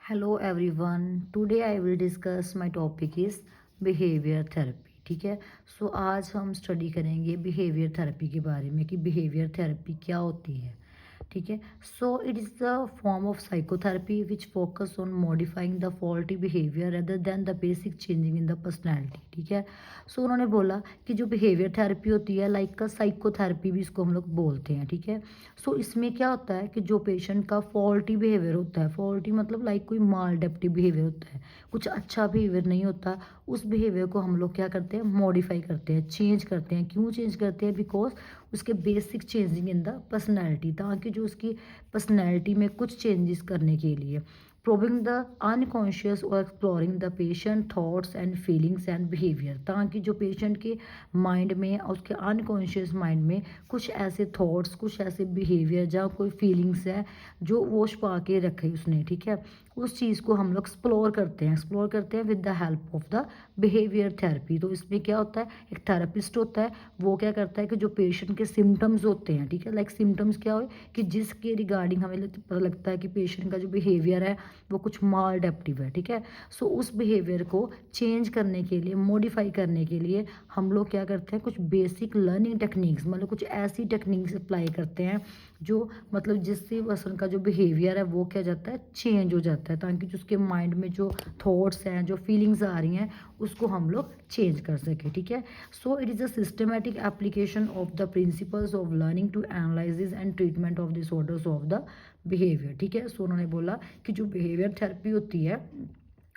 Hello everyone, today I will discuss my topic is behaviour therapy. ठीक है। सो आज हम स्टडी करेंगे बिहेवियर थेरेपी के बारे में कि बिहेवियर थेरेपी क्या होती है। ठीक है। So it is the form of psychotherapy which focus on modifying the faulty behaviour rather than the basic changing in the personality. ठीक है। सो उन्होंने बोला कि जो बिहेवियर थेरेपी होती है लाइक का साइकोथेरेपी भी इसको हम लोग बोलते हैं। ठीक है। सो इसमें क्या होता है कि जो पेशेंट का फॉल्टी बिहेवियर होता है, फॉल्टी मतलब लाइक कोई माल अडेप्टिव बिहेवियर होता है, कुछ अच्छा बिहेवियर नहीं होता, उस बिहेवियर को हम लोग क्या करते हैं, मॉडिफाई करते हैं, चेंज करते हैं। क्यों चेंज करते हैं? बिकॉज उसके basic changing in the personality, ताकि जो उसकी पर्सनैलिटी में कुछ चेंजेस करने के लिए प्रोबिंग द अनकॉन्शियस और exploring the patient thoughts and feelings and behaviour, ताकि जो पेशेंट के माइंड में और उसके अनकॉन्शियस माइंड में कुछ ऐसे थॉट्स, कुछ ऐसे बिहेवियर जहाँ कोई फीलिंग्स है जो वो छुपा के रखे उसने। ठीक है। उस चीज़ को हम लोग एक्सप्लोर करते हैं with the help of the behaviour therapy. तो इसमें क्या होता है, एक थेरेपिस्ट होता है, वो क्या करता है कि जो पेशेंट के सिम्टम्स होते हैं, ठीक है, लाइक सिम्टम्स क्या हो कि जिसके रिगार्डिंग हमें पता लगता है कि पेशेंट का जो बिहेवियर है वो कुछ माल अडेप्टिव है। ठीक है। सो उस बिहेवियर को चेंज करने के लिए, मॉडिफाई करने के लिए हम लोग क्या करते हैं, कुछ बेसिक लर्निंग टेक्निक्स, मतलब कुछ ऐसी टेक्निक्स अप्लाई करते हैं जो मतलब जिससे पर्सन का जो बिहेवियर है वो क्या जाता है, चेंज हो जाता है, ताकि जो उसके माइंड में जो थॉट्स हैं, जो फीलिंग्स आ रही हैं, उसको हम लोग चेंज कर सकें। ठीक है। So it is a systematic application of the principles of learning to analysis and treatment of disorders of the behaviour. ठीक है। सो उन्होंने बोला कि जो बिहेवियर थेरेपी होती है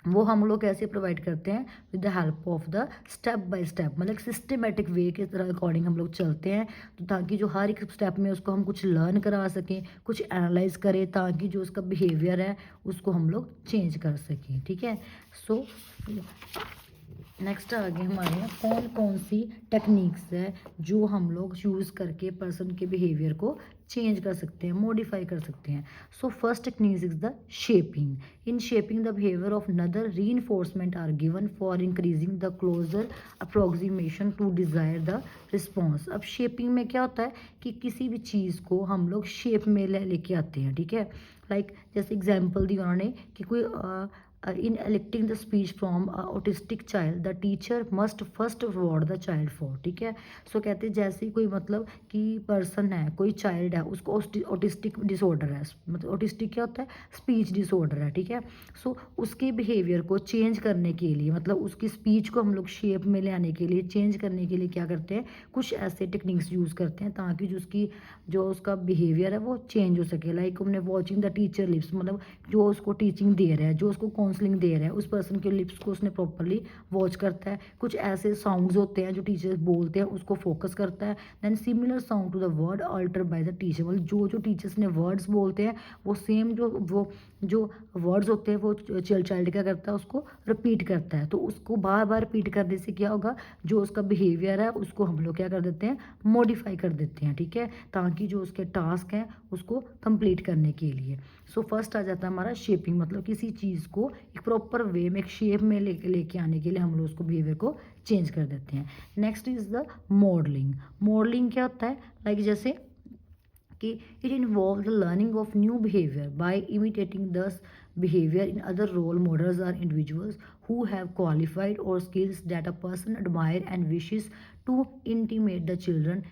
वो हम लोग कैसे प्रोवाइड करते हैं, with the help of the step by step, मतलब सिस्टमेटिक वे के तरह अकॉर्डिंग हम लोग चलते हैं, तो ताकि जो हर एक स्टेप में उसको हम कुछ लर्न करा सकें, कुछ एनालाइज करें, ताकि जो उसका बिहेवियर है उसको हम लोग चेंज कर सकें। ठीक है। सो नेक्स्ट आगे हमारे यहाँ कौन कौन सी टेक्निक्स है जो हम लोग यूज़ करके पर्सन के बिहेवियर को चेंज कर सकते हैं, मॉडिफाई कर सकते हैं। So first technique is the shaping. In shaping the behaviour of other री are given for increasing the closer approximation to desire the response. अब शेपिंग में क्या होता है कि किसी भी चीज़ को हम लोग शेप में लेके आते हैं। ठीक है। लाइक जैसे एग्जाम्पल दी उन्होंने कि कोई in electing the speech from a autistic child the teacher must first reward the child for। ठीक है। सो कहते हैं जैसे कोई मतलब कि पर्सन है, कोई चाइल्ड है, उसको ऑटिस्टिक डिसऑर्डर है, मतलब ऑटिस्टिक क्या होता है, स्पीच डिसऑर्डर है। ठीक है। सो उसके बिहेवियर को चेंज करने के लिए, मतलब उसकी स्पीच को हम लोग शेप में ले आने के लिए, चेंज करने के लिए क्या करते हैं, कुछ ऐसे टेक्निक्स यूज़ करते हैं ताकि जो उसका बिहेवियर है वो चेंज हो सके। लाइक हमने वॉचिंग द टीचर लिप्स, मतलब जो उसको टीचिंग दे रहा है, जो उसको काउंसलिंग दे रहा है, उस पर्सन के लिप्स को उसने प्रॉपरली वॉच करता है। कुछ ऐसे साउंड्स होते हैं जो टीचर्स बोलते हैं उसको फोकस करता है। Then similar sound to the word alter by the teacher, मतलब जो टीचर्स ने वर्ड्स बोलते हैं वो सेम जो वर्ड्स होते हैं वो चाइल्ड क्या करता है, उसको रिपीट करता है। तो उसको बार बार रिपीट करने से क्या होगा, जो उसका बिहेवियर है उसको हम लोग क्या कर देते हैं, मॉडिफाई कर देते हैं। ठीक है। ताकि जो उसके टास्क हैं उसको कंप्लीट करने के लिए। सो फर्स्ट आ जाता है हमारा शेपिंग, मतलब किसी चीज़ को एक प्रॉपर वे में, एक शेप में लेके आने के लिए हम लोग उसको बिहेवियर को चेंज कर देते हैं। Next is the modelling. Modelling क्या होता है, लाइक जैसे कि it involve the learning of new behaviour by imitating this behavior in other role models are individuals who have qualified or skills that a person admire and wishes to intimate the children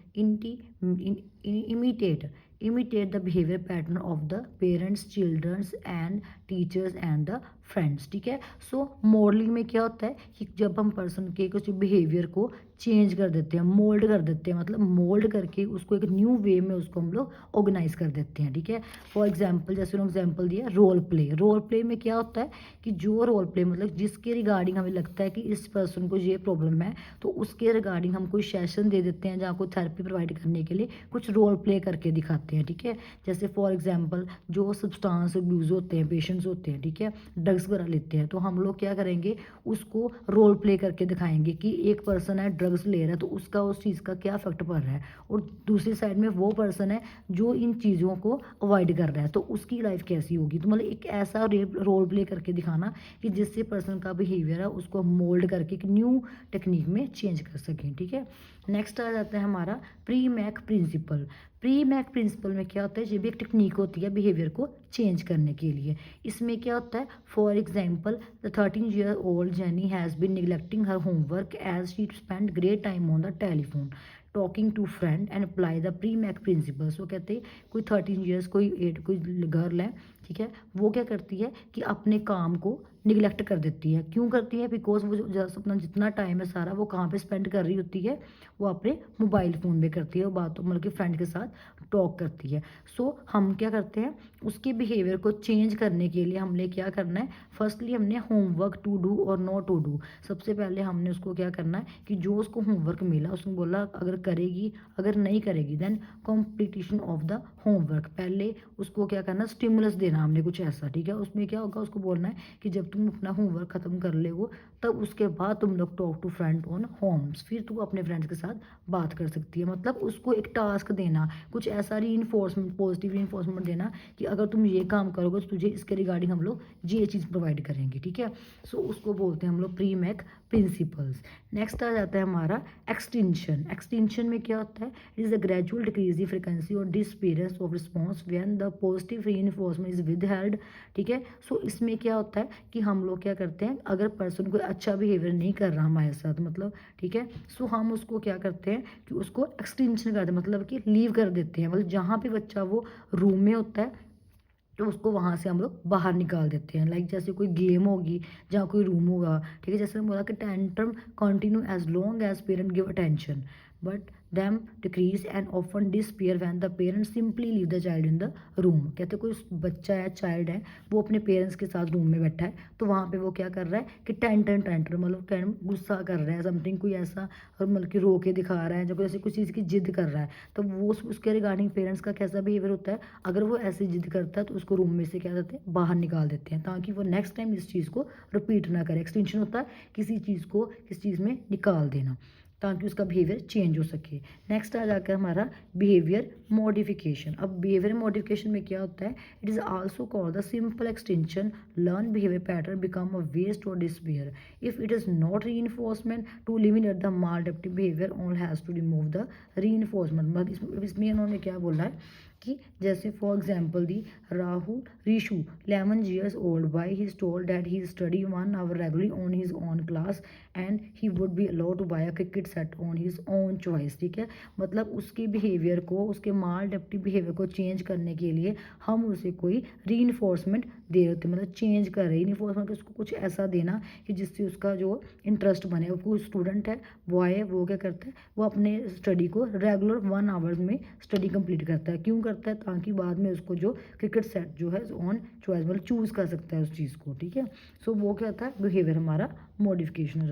imitate the behavior pattern of the parents, children's and teachers and the friends. ठीक है। सो modelling में क्या होता है कि जब हम person के कुछ बिहेवियर को चेंज कर देते हैं, मोल्ड कर देते हैं, मतलब मोल्ड करके उसको एक न्यू वे में उसको हम लोग ऑर्गेनाइज कर देते हैं। ठीक है। फॉर एग्जांपल जैसे उन्होंने एग्जांपल दिया रोल प्ले। रोल प्ले में क्या होता है कि जो रोल प्ले मतलब जिसके रिगार्डिंग हमें लगता है कि इस पर्सन को ये प्रॉब्लम है, तो उसके रिगार्डिंग हम कोई सेशन दे देते हैं जहाँ कोई थेरेपी प्रोवाइड करने के लिए कुछ रोल प्ले करके दिखाते हैं। ठीक है। जैसे फॉर एग्जाम्पल जो सब्सटेंस अब्यूज होते हैं, पेशेंट्स होते हैं, ठीक है, ड्रग्स वगैरह लेते हैं, तो हम लोग क्या करेंगे, उसको रोल प्ले करके दिखाएंगे कि एक पर्सन है ड्रग्स ले रहा है तो उसका उस चीज़ का क्या इफेक्ट पड़ रहा है, और दूसरी साइड में वो पर्सन है जो इन चीज़ों को अवॉइड कर रहा है तो उसकी लाइफ कैसी होगी। तो मतलब एक ऐसा रोल प्ले करके दिखाना कि जिससे पर्सन का बिहेवियर है उसको मोल्ड करके एक न्यू टेक्निक में चेंज कर सकें। ठीक है। नेक्स्ट आ जाता है हमारा Premack principle. Premack principle में क्या होता है, ये भी एक टेक्निक होती है बिहेवियर को चेंज करने के लिए। इसमें क्या होता है, for example the 13-year-old Jenny has been neglecting her homework as she spend great time on the telephone talking to friend and apply the Premack principles. वो कहते हैं कोई 13 ईयर्स, कोई 8, कोई गर्ल है, ठीक है, वो क्या करती है कि अपने काम को निगलेक्ट कर देती है। क्यों करती है? बिकॉज वो अपना जितना टाइम है सारा वो कहाँ पे स्पेंड कर रही होती है, वो अपने मोबाइल फ़ोन में करती है, वो बात मतलब कि फ्रेंड के साथ टॉक करती है। सो हम क्या करते हैं, उसके बिहेवियर को चेंज करने के लिए हमने क्या करना है, फर्स्टली हमने होमवर्क टू डू और नॉट टू डू, सबसे पहले हमने उसको क्या करना है कि जो उसको होमवर्क मिला उसने बोला अगर करेगी, अगर नहीं करेगी then competition of the homework. पहले उसको क्या करना, स्टिमुलस देना हमने कुछ ऐसा, ठीक है। उसमें क्या होगा, उसको बोलना है कि जब तुम अपना होमवर्क ख़त्म कर ले हो तब उसके बाद तुम लोग talk to friend on homes, फिर तू अपने फ्रेंड्स के साथ बात कर सकती है। मतलब उसको एक टास्क देना, कुछ ऐसा रीइंफोर्समेंट, पॉजिटिव रीइंफोर्समेंट देना कि अगर तुम ये काम करोगे तो तुझे इसके रिगार्डिंग हम लोग ये चीज़ प्रोवाइड करेंगे, ठीक है। सो उसको बोलते हैं हम लोग प्री मैक प्रिंसिपल्स। नेक्स्ट आ जाता है हमारा एक्सटेंशन। एक्सटेंशन में क्या होता है, it is a gradual decrease the frequency और disappearance of response when the positive reinforcement is withheld, ठीक है। सो इसमें क्या होता है कि हम लोग क्या करते हैं, अगर पर्सन कोई अच्छा बिहेवियर नहीं कर रहा हमारे साथ, मतलब ठीक है, सो हम उसको क्या करते हैं कि उसको एक्सटेंशन करते हैं, मतलब कि लीव कर देते हैं। मतलब जहाँ पे बच्चा वो रूम में होता है तो उसको वहाँ से हम लोग बाहर निकाल देते हैं। लाइक जैसे कोई गेम होगी जहाँ कोई रूम होगा, ठीक है, जैसे हम बोला कि tantrum continue as long as parent give attention but them decrease and often disappear when the parents simply leave the child in the room. कहते कोई बच्चा है, चाइल्ड है, वो अपने पेरेंट्स के साथ रूम में बैठा है, तो वहाँ पे वो क्या कर रहा है कि टेंट्रम मतलब गुस्सा कर रहा है, समथिंग कोई ऐसा, और मतलब कि रो के दिखा रहा है, जब जैसे कुछ चीज़ की जिद कर रहा है, तो वो उसके रिगार्डिंग पेरेंट्स का कैसा बिहेवियर होता है, अगर वो ऐसी जिद करता है तो उसको रूम में से क्या करते हैं, बाहर निकाल देते हैं, ताकि वो नेक्स्ट टाइम इस चीज़ को रिपीट ना करे। एक्सटेंशन होता है किसी चीज़ को किस चीज़ में निकाल देना, ताकि उसका बिहेवियर चेंज हो सके। नेक्स्ट आ जाकर हमारा बिहेवियर मॉडिफिकेशन। अब बिहेवियर मॉडिफिकेशन में क्या होता है, it is also called the simple extension learn behaviour pattern become a waste और disappear if it is not reinforcement to eliminate the maladaptive behaviour all has to remove the reinforcement. मतलब इसमें उन्होंने क्या बोला है कि जैसे for example the Rahul Rishu 11 years old why he is told that he study 1 hour regularly on his own class and he would be allowed to buy a cricket set on his own choice, ठीक है। मतलब उसके behaviour को, उसके माल adaptive behaviour को change करने के लिए हम उसे कोई रीइंफोर्समेंट दे रहे होते हैं, मतलब चेंज कर रहे हैं रीइंफोर्समेंट, उसको कुछ ऐसा देना कि जिससे उसका जो इंटरेस्ट बने। वो स्टूडेंट है, बॉय है, वो क्या करता है, वो अपने स्टडी को रेगुलर 1 आवर्स में स्टडी कंप्लीट करता है। क्यों करता है, ताकि बाद में उसको जो क्रिकेट सेट जो है ऑन चॉइस मतलब चूज़ कर सकता है उस चीज़ को, ठीक है। सो वो क्या होता है, बिहेवियर हमारा मॉडिफिकेशन हो जाता है।